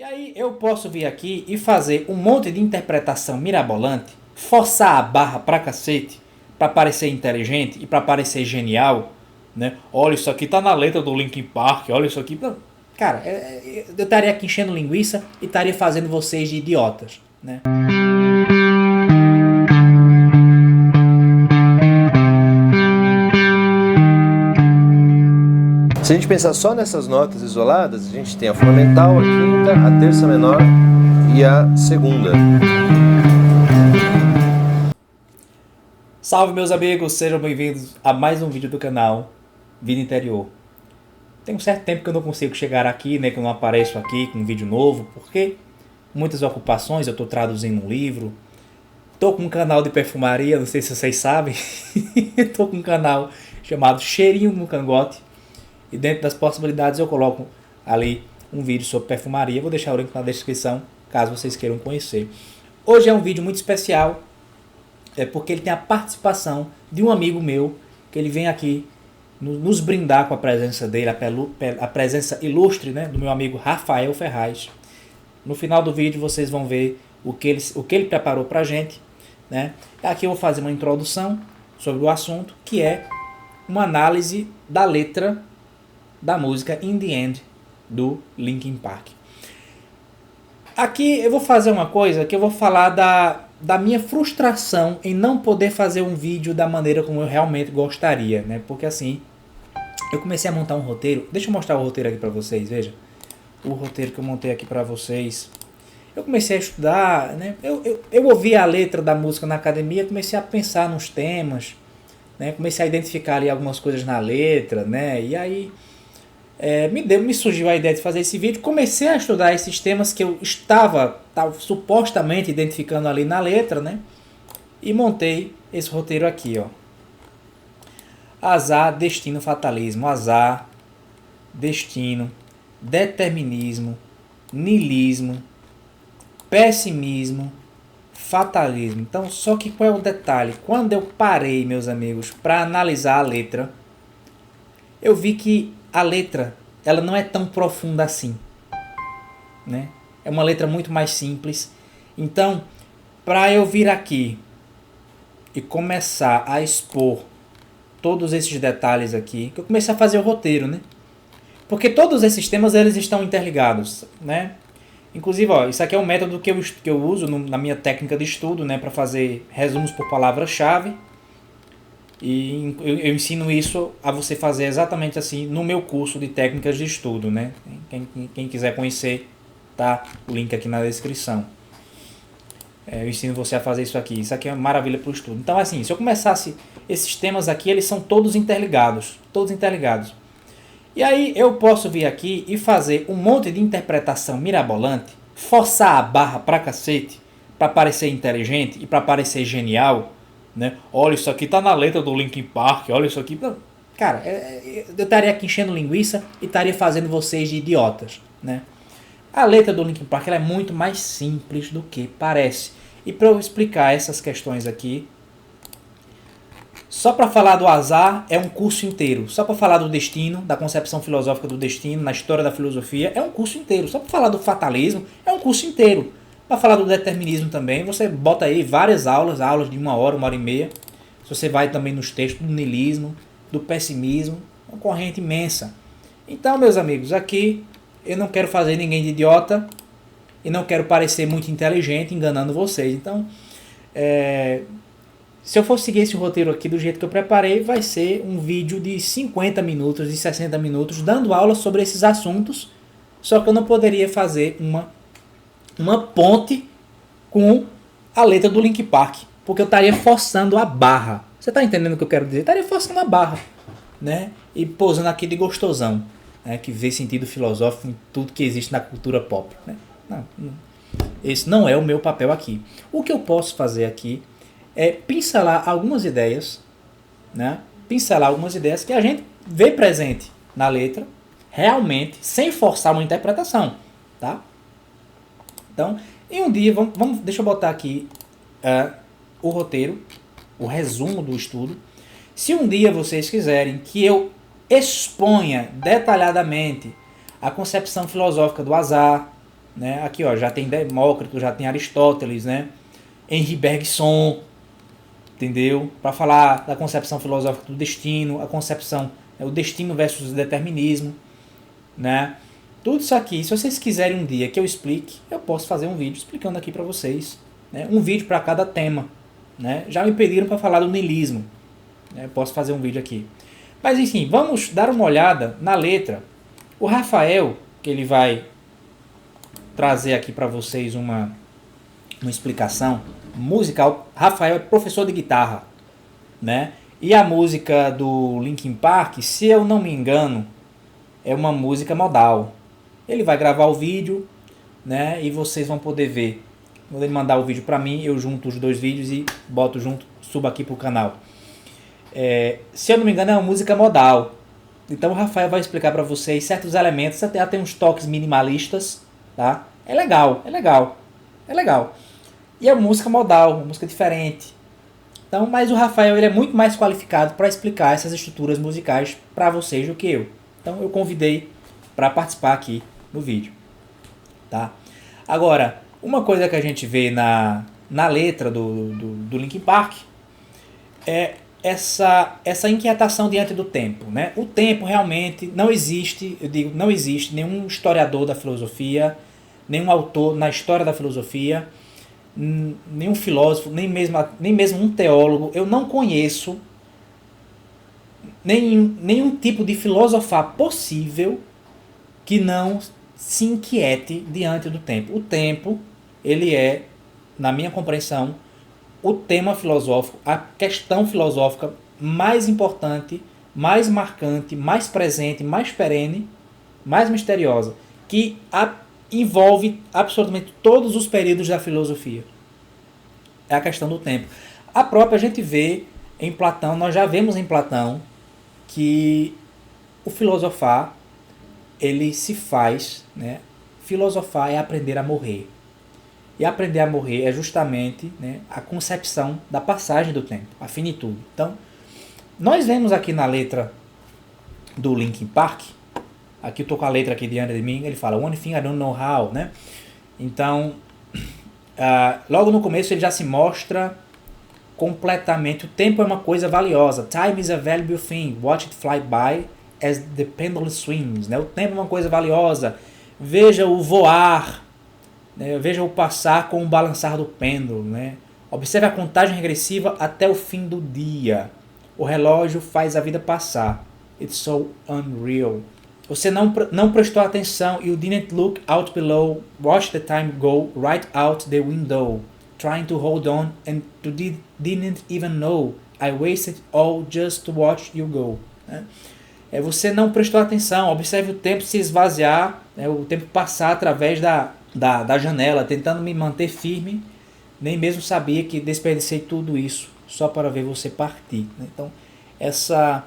E aí eu posso vir aqui e fazer um monte de interpretação mirabolante, forçar a barra pra cacete, pra parecer inteligente e pra parecer genial, né? Olha, isso aqui tá na letra do Linkin Park, olha isso aqui. Cara, eu estaria aqui enchendo linguiça e estaria fazendo vocês de idiotas, né? Se a gente pensar só nessas notas isoladas, a gente tem a fundamental, a quinta, a terça menor e a segunda. Salve meus amigos, sejam bem-vindos a mais um vídeo do canal Vida Interior. Tem um certo tempo que eu não consigo chegar aqui, né, que eu não apareço aqui com um vídeo novo, porque muitas ocupações, eu estou traduzindo um livro, estou com um canal de perfumaria, não sei se vocês sabem, estou com um canal chamado Cheirinho no Cangote, e dentro das possibilidades eu coloco ali um vídeo sobre perfumaria, vou deixar o link na descrição, caso vocês queiram conhecer. Hoje é um vídeo muito especial, porque ele tem a participação de um amigo meu, que ele vem aqui nos brindar com a presença dele, a presença ilustre, né, do meu amigo Rafael Ferraz. No final do vídeo vocês vão ver o que ele preparou pra gente, né? Aqui eu vou fazer uma introdução sobre o assunto, que é uma análise da letra da música In The End, do Linkin Park. Aqui eu vou fazer uma coisa que eu vou falar da minha frustração em não poder fazer um vídeo da maneira como eu realmente gostaria, né? Porque assim, eu comecei a montar um roteiro. Deixa eu mostrar o roteiro aqui pra vocês, veja. O roteiro que eu montei aqui pra vocês. Eu comecei a estudar, né? Eu ouvi a letra da música na academia, comecei a pensar nos temas, né? Comecei a identificar ali algumas coisas na letra, né? E aí me surgiu a ideia de fazer esse vídeo. Comecei a estudar esses temas que eu estava supostamente identificando ali na letra, né? E montei esse roteiro aqui, ó. Azar, destino, fatalismo. Azar, destino, determinismo, niilismo, pessimismo, fatalismo. Então, só que qual é o detalhe? Quando eu parei, meus amigos, para analisar a letra, eu vi que a letra, ela não é tão profunda assim, né? É uma letra muito mais simples. Então, para eu vir aqui e começar a expor todos esses detalhes aqui, que eu comecei a fazer o roteiro, né? Porque todos esses temas, eles estão interligados, né? Inclusive, ó, isso aqui é um método que eu uso na minha técnica de estudo, né? Para fazer resumos por palavra-chave. E eu ensino isso a você fazer exatamente assim no meu curso de técnicas de estudo, né? Quem quiser conhecer, tá o link aqui na descrição. Eu ensino você a fazer isso aqui. Isso aqui é uma maravilha para o estudo. Então, assim, se eu começasse esses temas aqui, eles são todos interligados. Todos interligados. E aí eu posso vir aqui e fazer um monte de interpretação mirabolante, forçar a barra pra cacete, para parecer inteligente e para parecer genial, né? Olha, isso aqui tá na letra do Linkin Park, olha isso aqui. Cara, eu estaria aqui enchendo linguiça e estaria fazendo vocês de idiotas, né? A letra do Linkin Park ela é muito mais simples do que parece. E para eu explicar essas questões aqui, só para falar do azar é um curso inteiro. Só para falar do destino, da concepção filosófica do destino, na história da filosofia, é um curso inteiro. Só para falar do fatalismo, é um curso inteiro. Para falar do determinismo também, você bota aí várias aulas de 1 hora, 1h30. Se você vai também nos textos do niilismo, do pessimismo, uma corrente imensa. Então, meus amigos, aqui eu não quero fazer ninguém de idiota e não quero parecer muito inteligente enganando vocês. Então, se eu for seguir esse roteiro aqui do jeito que eu preparei, vai ser um vídeo de 50 minutos, de 60 minutos, dando aula sobre esses assuntos, só que eu não poderia fazer uma ponte com a letra do Linkin Park, porque eu estaria forçando a barra. Você está entendendo o que eu quero dizer? Eu estaria forçando a barra, né? E posando aqui de gostosão, né? Que vê sentido filosófico em tudo que existe na cultura pop, né? Não, esse não é o meu papel aqui. O que eu posso fazer aqui é pincelar algumas ideias, né? Pincelar algumas ideias que a gente vê presente na letra, realmente, sem forçar uma interpretação, tá? Então, em um dia, deixa eu botar aqui o roteiro, o resumo do estudo. Se um dia vocês quiserem que eu exponha detalhadamente a concepção filosófica do azar, né? Aqui, ó, já tem Demócrito, já tem Aristóteles, né? Henri Bergson, entendeu? Para falar da concepção filosófica do destino, a concepção, o destino versus o determinismo, né? Tudo isso aqui, se vocês quiserem um dia que eu explique, eu posso fazer um vídeo explicando aqui para vocês, né? Um vídeo para cada tema, né? Já me pediram para falar do niilismo, né? Posso fazer um vídeo aqui. Mas enfim, vamos dar uma olhada na letra. O Rafael, que ele vai trazer aqui para vocês uma explicação musical. Rafael é professor de guitarra, né? E a música do Linkin Park, se eu não me engano, é uma música modal. Ele vai gravar o vídeo, né? E vocês vão poder ver. Quando ele mandar o vídeo para mim, eu junto os dois vídeos e boto junto, subo aqui pro canal. Se eu não me engano, é uma música modal. Então o Rafael vai explicar para vocês certos elementos, até tem uns toques minimalistas, tá? É legal, é legal, é legal. E é uma música modal, uma música diferente. Então, mas o Rafael ele é muito mais qualificado para explicar essas estruturas musicais para vocês do que eu. Então eu convidei para participar aqui no vídeo, tá? Agora, uma coisa que a gente vê na letra do Linkin Park é essa inquietação diante do tempo, né? O tempo realmente não existe, eu digo, não existe nenhum historiador da filosofia, nenhum autor na história da filosofia, nenhum filósofo, nem mesmo um teólogo. Eu não conheço nenhum tipo de filosofar possível que não se inquiete diante do tempo. O tempo, ele é, na minha compreensão, o tema filosófico, a questão filosófica mais importante, mais marcante, mais presente, mais perene, mais misteriosa, que envolve absolutamente todos os períodos da filosofia. É a questão do tempo. A própria a gente vê em Platão, nós já vemos em Platão que o filosofar, ele se faz, né? Filosofar é aprender a morrer. E aprender a morrer é justamente, né, a concepção da passagem do tempo, a finitude. Então, nós vemos aqui na letra do Linkin Park, aqui eu estou com a letra aqui diante de mim, ele fala "One thing I don't know how", né? Então, logo no começo ele já se mostra completamente, o tempo é uma coisa valiosa. Time is a valuable thing, watch it fly by as the pendulum swings, né? O tempo é uma coisa valiosa, veja o voar, né? Veja o passar com o balançar do pêndulo, né? Observe a contagem regressiva até o fim do dia. O relógio faz a vida passar. It's so unreal. Você não prestou atenção. You didn't look out below. Watch the time go right out the window. Trying to hold on and you didn't even know. I wasted all just to watch you go. Né? Você não prestou atenção. Observe o tempo se esvaziar, né? O tempo passar através da janela, tentando me manter firme. Nem mesmo sabia que desperdicei tudo isso só para ver você partir. Né? Então, essa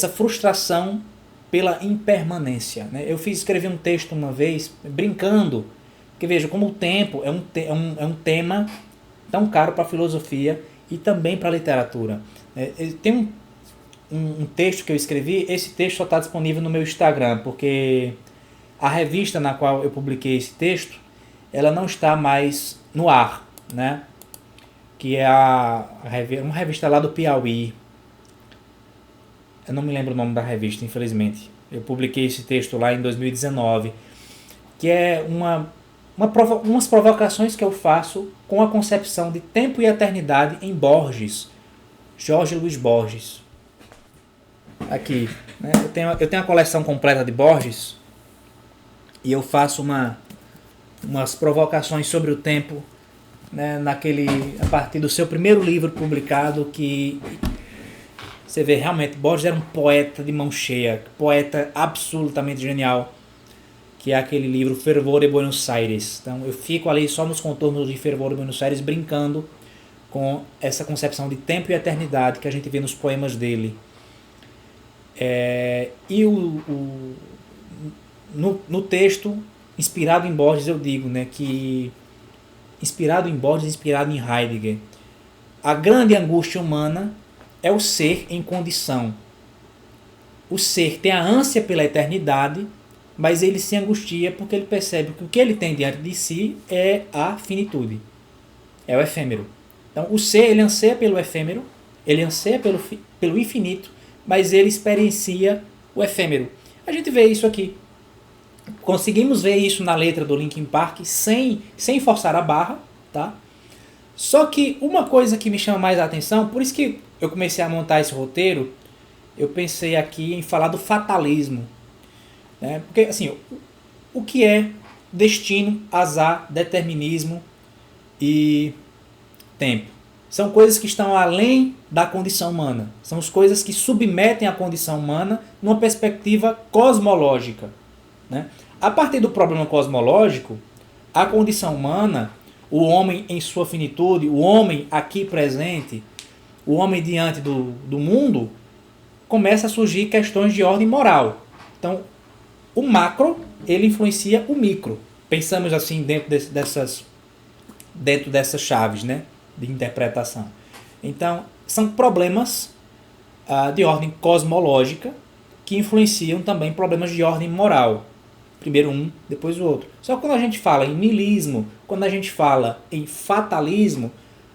frustração pela impermanência. Né? Eu escrevi um texto uma vez, brincando, que veja como o tempo é um tema tão caro para a filosofia e também para a literatura. Tem um texto que eu escrevi, esse texto só está disponível no meu Instagram, porque a revista na qual eu publiquei esse texto, ela não está mais no ar, né? Que é uma revista lá do Piauí. Eu não me lembro o nome da revista, infelizmente. Eu publiquei esse texto lá em 2019, que é umas provocações que eu faço com a concepção de tempo e eternidade em Borges, Jorge Luiz Borges. Aqui, né? Eu tenho a coleção completa de Borges e eu faço umas provocações sobre o tempo, né? A partir do seu primeiro livro publicado, que você vê realmente Borges era um poeta de mão cheia, poeta absolutamente genial, que é aquele livro Fervor de Buenos Aires. Então eu fico ali só nos contornos de Fervor de Buenos Aires, brincando com essa concepção de tempo e eternidade que a gente vê nos poemas dele. E no texto, inspirado em Borges, eu digo, né, que inspirado em Borges, inspirado em Heidegger, a grande angústia humana é o ser em condição. O ser tem a ânsia pela eternidade, mas ele se angustia porque ele percebe que o que ele tem diante de si é a finitude, é o efêmero. Então o ser, ele anseia pelo efêmero, ele anseia pelo infinito, mas ele experiencia o efêmero. A gente vê isso aqui. Conseguimos ver isso na letra do Linkin Park sem forçar a barra, tá? Só que uma coisa que me chama mais a atenção, por isso que eu comecei a montar esse roteiro, eu pensei aqui em falar do fatalismo, né? Porque assim, o que é destino, azar, determinismo e tempo? São coisas que estão além da condição humana. São as coisas que submetem a condição humana numa perspectiva cosmológica, né? A partir do problema cosmológico, a condição humana, o homem em sua finitude, o homem aqui presente, o homem diante do mundo, começa a surgir questões de ordem moral. Então, o macro, ele influencia o micro. Pensamos assim dentro dessas chaves, né, de interpretação. Então, são problemas de ordem cosmológica que influenciam também problemas de ordem moral. Primeiro um, depois o outro. Só que quando a gente fala em niilismo, quando a gente fala em fatalismo,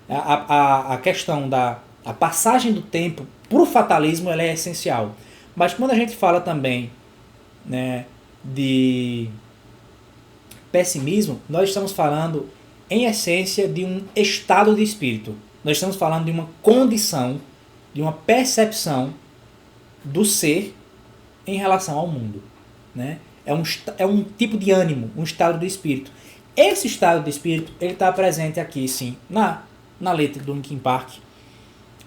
a questão da a passagem do tempo para o fatalismo ela é essencial. Mas quando a gente fala também, né, de pessimismo, nós estamos falando, em essência, de um estado de espírito. Nós estamos falando de uma condição, de uma percepção do ser em relação ao mundo, né? É um tipo de ânimo, um estado do espírito. Esse estado de espírito ele está presente aqui, sim, na letra do Linkin Park,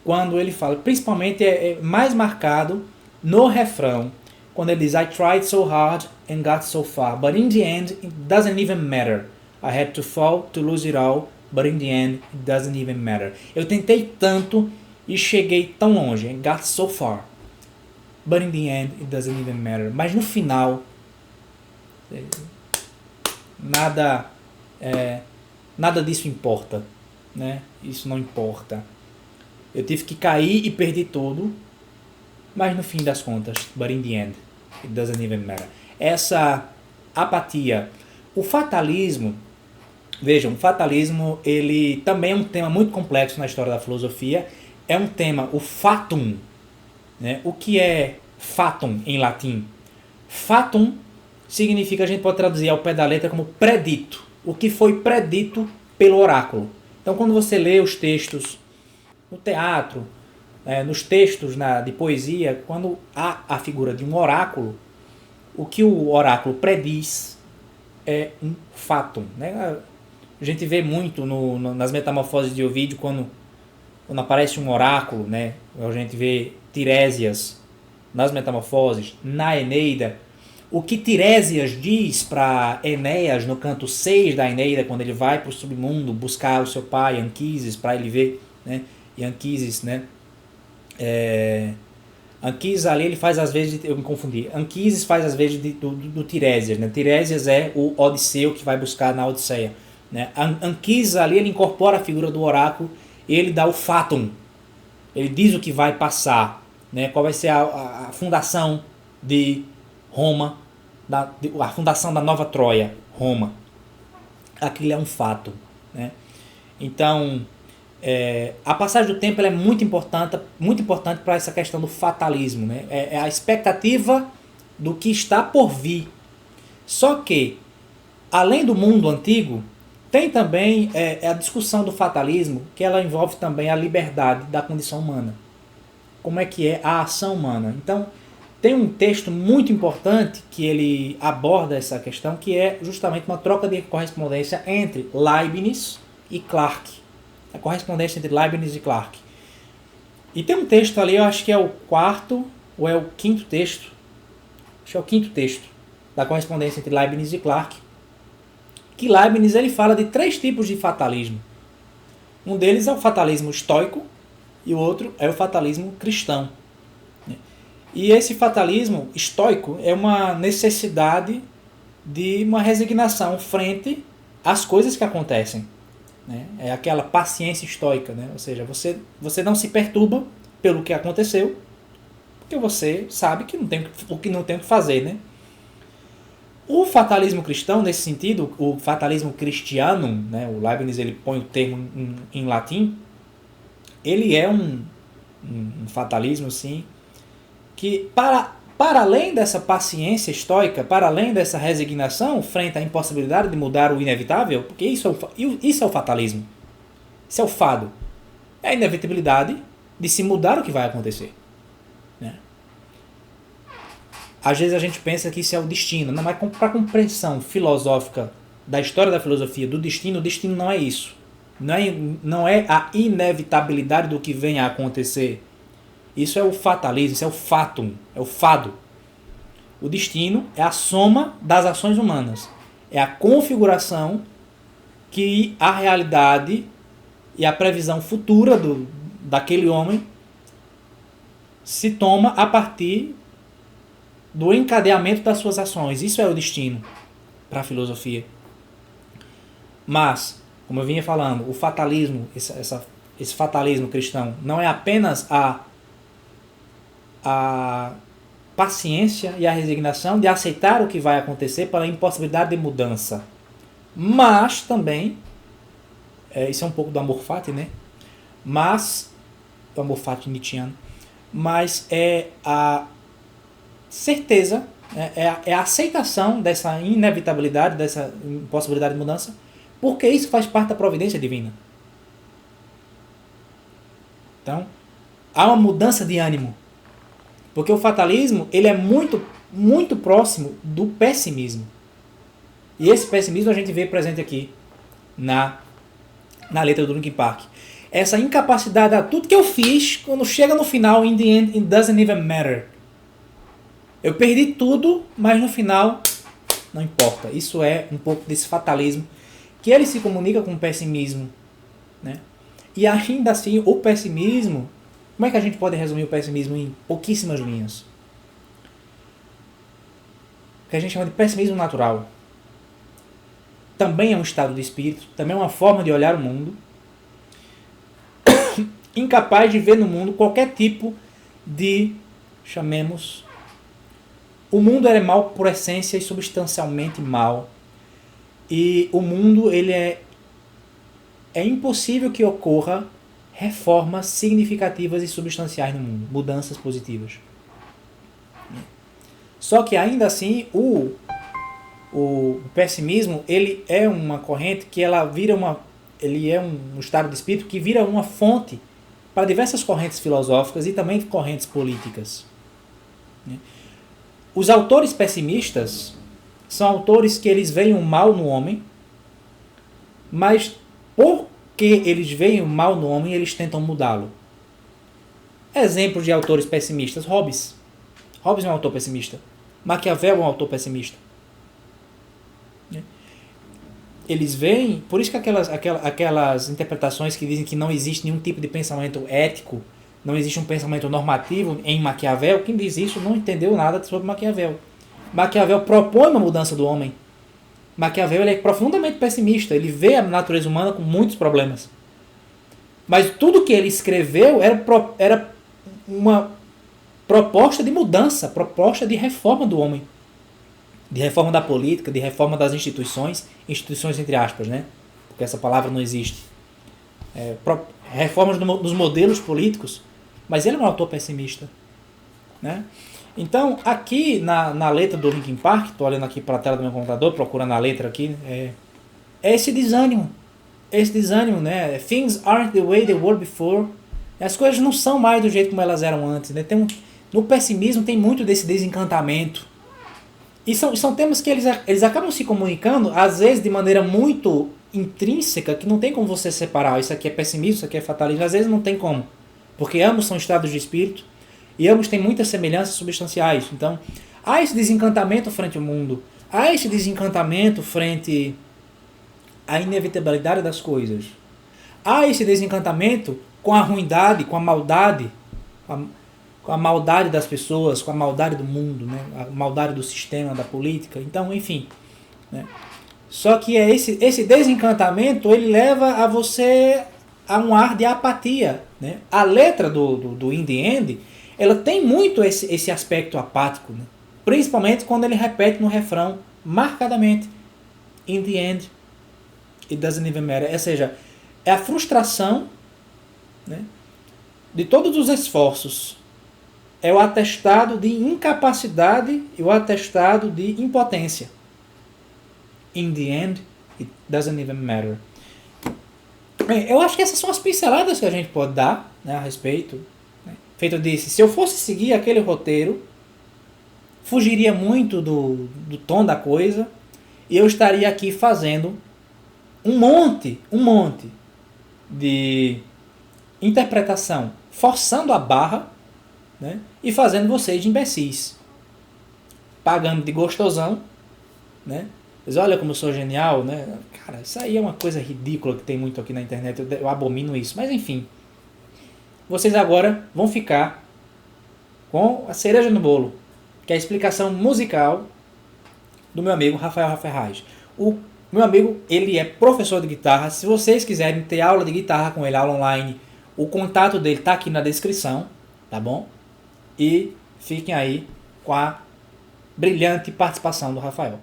quando ele fala, principalmente é mais marcado no refrão, quando ele diz I tried so hard and got so far, but in the end it doesn't even matter. I had to fall to lose it all, but in the end it doesn't even matter. Eu tentei tanto e cheguei tão longe, and got so far, but in the end it doesn't even matter. Mas no final nada disso importa, né? Isso não importa. Eu tive que cair e perdi tudo, mas no fim das contas, but in the end, it doesn't even matter. Essa apatia, o fatalismo, vejam, o fatalismo ele também é um tema muito complexo na história da filosofia. É um tema, o fatum, né? O que é fatum em latim? Fatum significa, a gente pode traduzir ao pé da letra como predito, o que foi predito pelo oráculo. Então quando você lê os textos no teatro, nos textos de poesia, quando há a figura de um oráculo, o que o oráculo prediz é um fatum, né? A gente vê muito nas metamorfoses de Ovídio, quando aparece um oráculo, né? A gente vê Tiresias nas metamorfoses, na Eneida. O que Tiresias diz para Enéas no canto 6 da Eneida, quando ele vai para o submundo buscar o seu pai Anquises para ele ver, né? E Anquises, né? Anquises ali ele faz às vezes, eu me confundi, Anquises faz às vezes do Tiresias, né? Tiresias é o Odisseu que vai buscar na Odisseia, né? Anquises ali ele incorpora a figura do oráculo e ele dá o fatum, ele diz o que vai passar, né? Qual vai ser a fundação de Roma, a fundação da nova Troia, Roma. Aquilo é um fato, né? Então a passagem do tempo ela é muito importante para essa questão do fatalismo, né? É a expectativa do que está por vir. Só que, além do mundo antigo, tem também a discussão do fatalismo, que ela envolve também a liberdade da condição humana. Como é que é a ação humana? Então, tem um texto muito importante que ele aborda essa questão, que é justamente uma troca de correspondência entre Leibniz e Clarke. A correspondência entre Leibniz e Clarke. E tem um texto ali, eu acho que é o quarto ou é o quinto texto. Acho que é o quinto texto da correspondência entre Leibniz e Clarke. Que Leibniz ele fala de 3 tipos de fatalismo. Um deles é o fatalismo estoico e o outro é o fatalismo cristão. E esse fatalismo estoico é uma necessidade de uma resignação frente às coisas que acontecem, né? É aquela paciência estoica, né? Ou seja, você não se perturba pelo que aconteceu, porque você sabe que não tem o que fazer, né? O fatalismo cristão, nesse sentido, o fatalismo cristiano, né, o Leibniz ele põe o termo em latim, ele é um fatalismo assim, que para além dessa paciência estoica, para além dessa resignação frente à impossibilidade de mudar o inevitável, porque isso é o fatalismo, isso é o fado, é a inevitabilidade de se mudar o que vai acontecer. Né? Às vezes a gente pensa que isso é o destino, não, mas para a compreensão filosófica da história da filosofia do destino, o destino não é isso. Não é a inevitabilidade do que vem a acontecer. Isso é o fatalismo, isso é o fatum, é o fado. O destino é a soma das ações humanas. É a configuração que a realidade e a previsão futura daquele homem se toma a partir do encadeamento das suas ações. Isso é o destino para a filosofia. Mas, como eu vinha falando, o fatalismo, esse fatalismo cristão, não é apenas a paciência e a resignação de aceitar o que vai acontecer pela impossibilidade de mudança. Mas também, isso é um pouco do amor fati, né? Mas, do amor fati nietzschiano, mas é a certeza, é a aceitação dessa inevitabilidade, dessa impossibilidade de mudança, porque isso faz parte da providência divina. Então, há uma mudança de ânimo. Porque o fatalismo ele é muito, muito próximo do pessimismo. E esse pessimismo a gente vê presente aqui na letra do Linkin Park. Essa incapacidade a tudo que eu fiz, quando chega no final, in the end, it doesn't even matter. Eu perdi tudo, mas no final não importa. Isso é um pouco desse fatalismo, que ele se comunica com o pessimismo. Né? E ainda assim, o pessimismo, como é que a gente pode resumir o pessimismo em pouquíssimas linhas? O que a gente chama de pessimismo natural. Também é um estado de espírito, também é uma forma de olhar o mundo, incapaz de ver no mundo qualquer tipo de, chamemos, o mundo é mal por essência e substancialmente mal. E o mundo, ele é impossível que ocorra reformas significativas e substanciais no mundo, mudanças positivas. Só que ainda assim, o pessimismo, ele é uma corrente que ela vira ele é um estado de espírito que vira uma fonte para diversas correntes filosóficas e também correntes políticas. Os autores pessimistas são autores que eles veem o mal no homem, mas porque eles veem o mal no homem, eles tentam mudá-lo. Exemplo de autores pessimistas, Hobbes. Hobbes é um autor pessimista. Maquiavel é um autor pessimista. Eles veem, por isso que aquelas interpretações que dizem que não existe nenhum tipo de pensamento ético, não existe um pensamento normativo em Maquiavel, quem diz isso não entendeu nada sobre Maquiavel. Maquiavel propõe uma mudança do homem. Maquiavel ele é profundamente pessimista, ele vê a natureza humana com muitos problemas. Mas tudo que ele escreveu era uma proposta de mudança, proposta de reforma do homem. De reforma da política, de reforma das instituições entre aspas, né? Porque essa palavra não existe. Reformas dos modelos políticos, mas ele é um autor pessimista. Né? Então, aqui na letra do Linkin Park, estou olhando aqui para a tela do meu computador, procurando a letra aqui, é esse desânimo, né? Things aren't the way they were before. As coisas não são mais do jeito como elas eram antes. Né? No pessimismo tem muito desse desencantamento. E são temas que eles acabam se comunicando, às vezes de maneira muito intrínseca, que não tem como você separar. Isso aqui é pessimismo, isso aqui é fatalismo. Às vezes não tem como. Porque ambos são estados de espírito e ambos têm muitas semelhanças substanciais. Então, há esse desencantamento frente ao mundo. Há esse desencantamento frente à inevitabilidade das coisas. Há esse desencantamento com a ruindade, com a maldade, com a maldade das pessoas, com a maldade do mundo, né? A maldade do sistema, da política. Então, enfim. Né? Só que esse desencantamento ele leva a você a um ar de apatia. Né? A letra do In The End, ela tem muito esse aspecto apático. Né? Principalmente quando ele repete no refrão marcadamente in the end, it doesn't even matter. Ou seja, é a frustração, né, de todos os esforços. É o atestado de incapacidade e o atestado de impotência. In the end, it doesn't even matter. Bem, eu acho que essas são as pinceladas que a gente pode dar, né, a respeito. Né? Feito disse, se eu fosse seguir aquele roteiro, fugiria muito do tom da coisa e eu estaria aqui fazendo um monte de interpretação, forçando a barra, né, e fazendo vocês de imbecis, pagando de gostosão, né? Mas olha como eu sou genial, né? Cara, isso aí é uma coisa ridícula que tem muito aqui na internet, eu abomino isso, mas enfim. Vocês agora vão ficar com a cereja no bolo, que é a explicação musical do meu amigo Rafael Ferraz. O meu amigo, ele é professor de guitarra. Se vocês quiserem ter aula de guitarra com ele, aula online, o contato dele está aqui na descrição, tá bom? E fiquem aí com a brilhante participação do Rafael.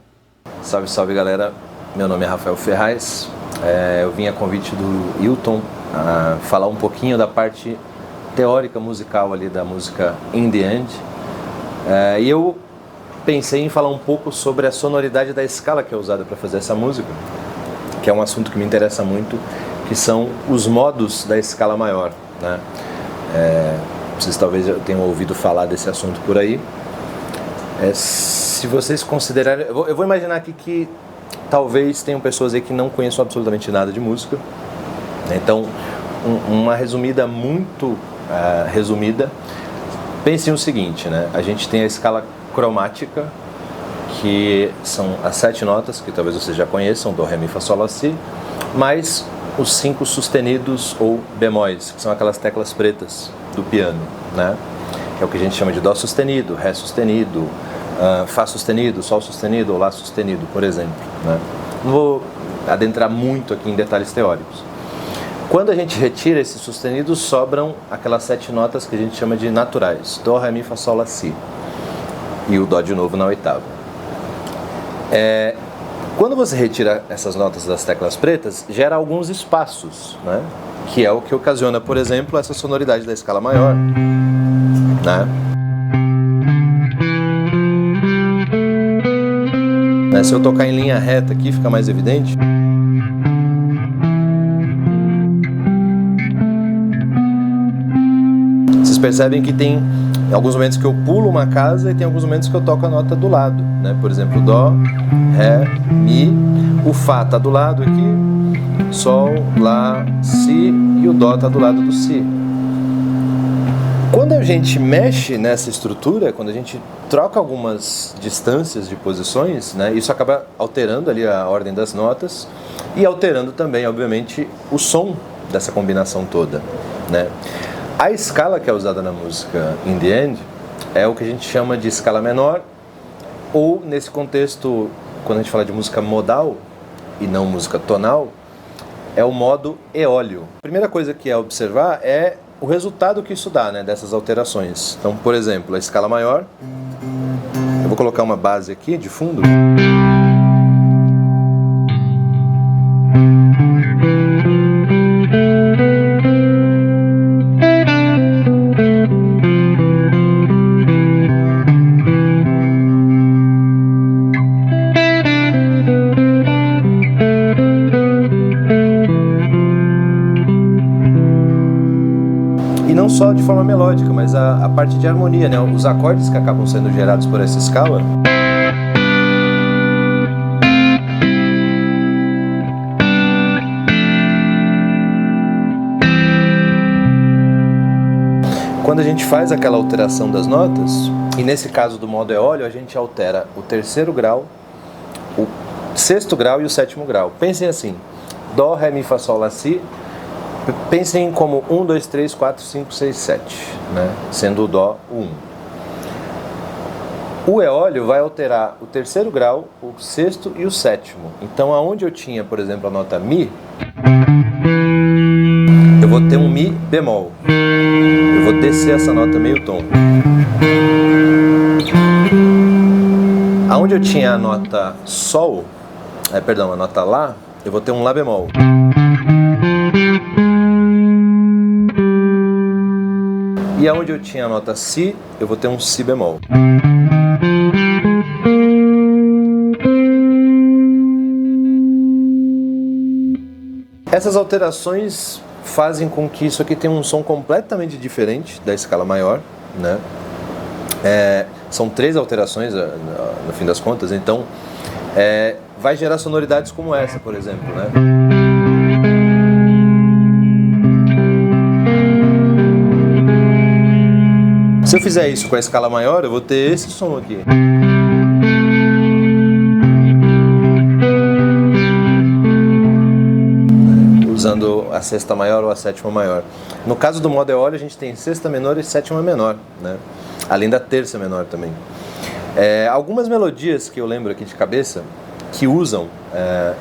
Salve, salve galera, meu nome é Rafael Ferraz, eu vim a convite do Hilton a falar um pouquinho da parte teórica musical ali da música In The End, e eu pensei em falar um pouco sobre a sonoridade da escala que é usada para fazer essa música, que é um assunto que me interessa muito, que são os modos da escala maior, né? Vocês talvez tenham ouvido falar desse assunto por aí. Se vocês considerarem... Eu vou imaginar aqui que talvez tenham pessoas aí que não conheçam absolutamente nada de música. Então, uma resumida muito resumida. Pensem o seguinte, né? A gente tem a escala cromática, que são as 7 notas, que talvez vocês já conheçam, Dó, Ré, Mi, Fá, Sol, Lá, Si, mais os 5 sustenidos ou bemóis, que são aquelas teclas pretas do piano, né? Que é o que a gente chama de Dó sustenido, Ré sustenido, Fá sustenido, Sol sustenido ou Lá sustenido, por exemplo, né? Não vou adentrar muito aqui em detalhes teóricos. Quando a gente retira esses sustenidos, sobram aquelas 7 notas que a gente chama de naturais, Dó, Ré, Mi, Fá, Sol, Lá, Si, e o Dó de novo na oitava. Quando você retira essas notas das teclas pretas, gera alguns espaços, né? Que é o que ocasiona, por exemplo, essa sonoridade da escala maior, né? Se eu tocar em linha reta aqui, fica mais evidente. Vocês percebem que tem alguns momentos que eu pulo uma casa e tem alguns momentos que eu toco a nota do lado, né? Por exemplo, Dó, Ré, Mi, o Fá está do lado aqui, Sol, Lá, Si e o Dó está do lado do Si. Quando a gente mexe nessa estrutura, quando a gente troca algumas distâncias de posições, né, isso acaba alterando ali a ordem das notas e alterando também, obviamente, o som dessa combinação toda, né? A escala que é usada na música In The End é o que a gente chama de escala menor, ou nesse contexto, quando a gente fala de música modal e não música tonal, é o modo eólio. A primeira coisa que é observar é o resultado que isso dá, né, dessas alterações. Então, por exemplo, a escala maior, eu vou colocar uma base aqui de fundo. Só de forma melódica, mas a parte de harmonia, né? Os acordes que acabam sendo gerados por essa escala quando a gente faz aquela alteração das notas, e nesse caso do modo eólio, a gente altera o 3º grau, o 6º grau e o 7º grau. Pensem assim, Dó, Ré, Mi, Fá, Sol, Lá, Si. Pensem como 1, 2, 3, 4, 5, 6, 7, né? Sendo o Dó o 1. O eólio vai alterar o 3º grau, o 6º e o 7º. Então, aonde eu tinha, por exemplo, a nota Mi, eu vou ter um Mi bemol. Eu vou descer essa nota meio tom. Onde eu tinha a nota Sol, a nota Lá, eu vou ter um Lá bemol. E aonde eu tinha a nota Si, eu vou ter um Si bemol. Essas alterações fazem com que isso aqui tenha um som completamente diferente da escala maior, né? São 3 alterações no fim das contas, então vai gerar sonoridades como essa, por exemplo, né? Se eu fizer isso com a escala maior, eu vou ter esse som aqui. Usando a sexta maior ou a sétima maior. No caso do modo eólio, a gente tem sexta menor e sétima menor, né? Além da terça menor também. Algumas melodias que eu lembro aqui de cabeça que usam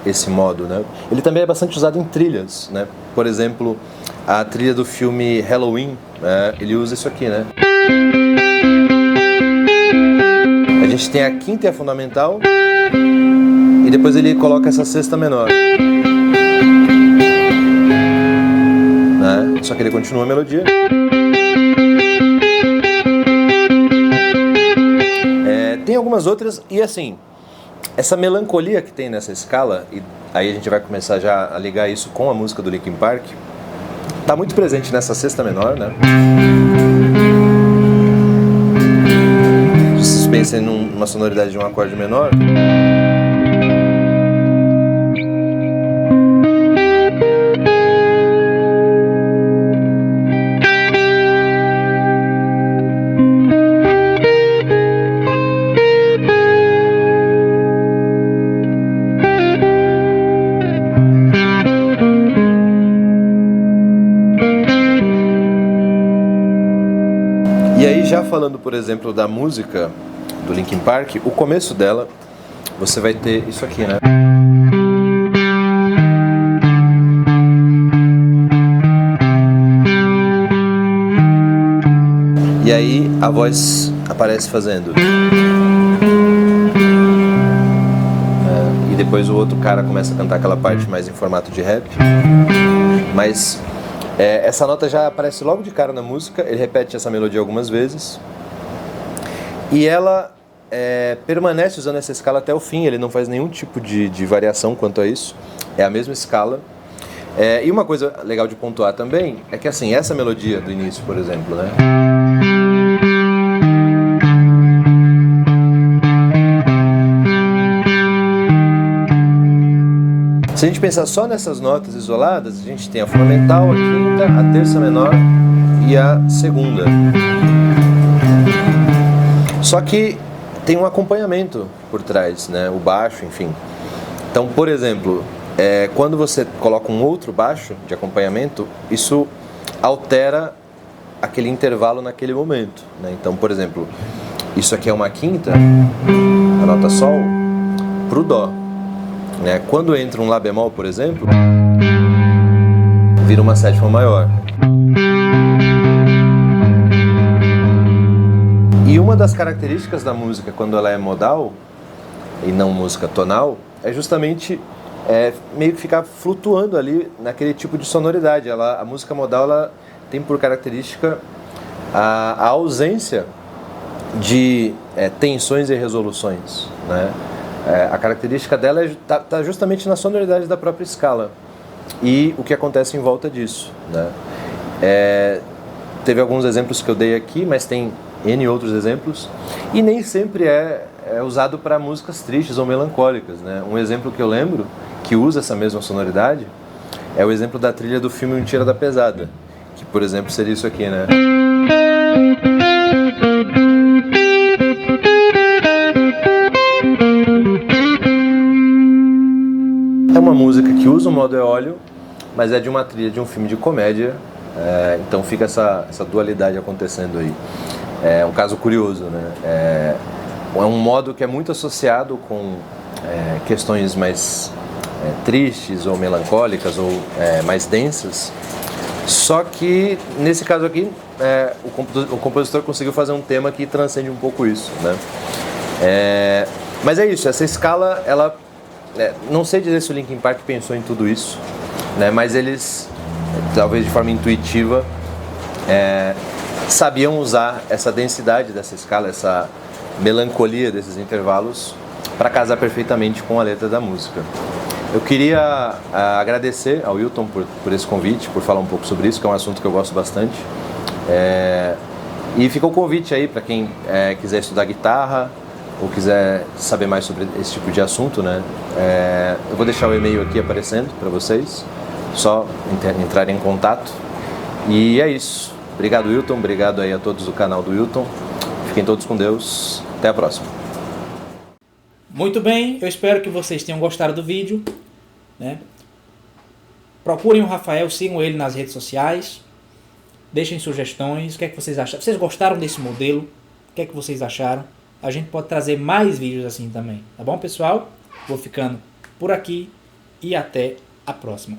esse modo, né? Ele também é bastante usado em trilhas, né? Por exemplo, a trilha do filme Halloween, ele usa isso aqui, né? A gente tem a quinta e a fundamental, e depois ele coloca essa sexta menor, né? Só que ele continua a melodia. Tem algumas outras, e assim, essa melancolia que tem nessa escala, e aí a gente vai começar já a ligar isso com a música do Linkin Park, tá muito presente nessa sexta menor, né? Vocês pensem numa sonoridade de um acorde menor. E aí, já falando, por exemplo, da música do Linkin Park, o começo dela, você vai ter isso aqui, né? E aí a voz aparece fazendo. E depois o outro cara começa a cantar aquela parte mais em formato de rap. Mas essa nota já aparece logo de cara na música, ele repete essa melodia algumas vezes. E ela permanece usando essa escala até o fim, ele não faz nenhum tipo de variação quanto a isso, é a mesma escala. E uma coisa legal de pontuar também é que assim, essa melodia do início, por exemplo, né? Se a gente pensar só nessas notas isoladas, a gente tem a fundamental, a quinta, a terça menor e a segunda. Só que tem um acompanhamento por trás, né? O baixo, enfim. Então, por exemplo, quando você coloca um outro baixo de acompanhamento, isso altera aquele intervalo naquele momento, né? Então, por exemplo, isso aqui é uma quinta, a nota Sol, pro Dó. Né? Quando entra um Lá bemol, por exemplo, vira uma sétima maior. E uma das características da música quando ela é modal e não música tonal é justamente meio que ficar flutuando ali naquele tipo de sonoridade. A música modal ela tem por característica a ausência de tensões e resoluções, né? A característica dela está justamente na sonoridade da própria escala e o que acontece em volta disso, né? Teve alguns exemplos que eu dei aqui, mas tem N outros exemplos, e nem sempre é usado para músicas tristes ou melancólicas, né? Um exemplo que eu lembro que usa essa mesma sonoridade é o exemplo da trilha do filme Um Tira da Pesada, que, por exemplo, seria isso aqui, né? É uma música que usa o modo eólio, mas é de uma trilha de um filme de comédia, então fica essa dualidade acontecendo aí. É um caso curioso, né? É um modo que é muito associado com questões mais tristes ou melancólicas ou mais densas, só que nesse caso aqui o compositor conseguiu fazer um tema que transcende um pouco isso, né? Mas é isso, essa escala, ela... não sei dizer se o Linkin Park pensou em tudo isso, né? Mas eles, talvez de forma intuitiva, sabiam usar essa densidade dessa escala, essa melancolia desses intervalos para casar perfeitamente com a letra da música. Eu queria agradecer ao Wilton por esse convite, por falar um pouco sobre isso, que é um assunto que eu gosto bastante. E fica o convite aí para quem quiser estudar guitarra ou quiser saber mais sobre esse tipo de assunto, né? Eu vou deixar o e-mail aqui aparecendo para vocês, só entrarem em contato. E é isso. Obrigado, Wilton. Obrigado aí a todos do canal do Wilton. Fiquem todos com Deus. Até a próxima. Muito bem, eu espero que vocês tenham gostado do vídeo, né? Procurem o Rafael, sigam ele nas redes sociais, deixem sugestões, o que é que vocês acharam? Vocês gostaram desse modelo? O que é que vocês acharam? A gente pode trazer mais vídeos assim também, tá bom, pessoal? Vou ficando por aqui e até a próxima.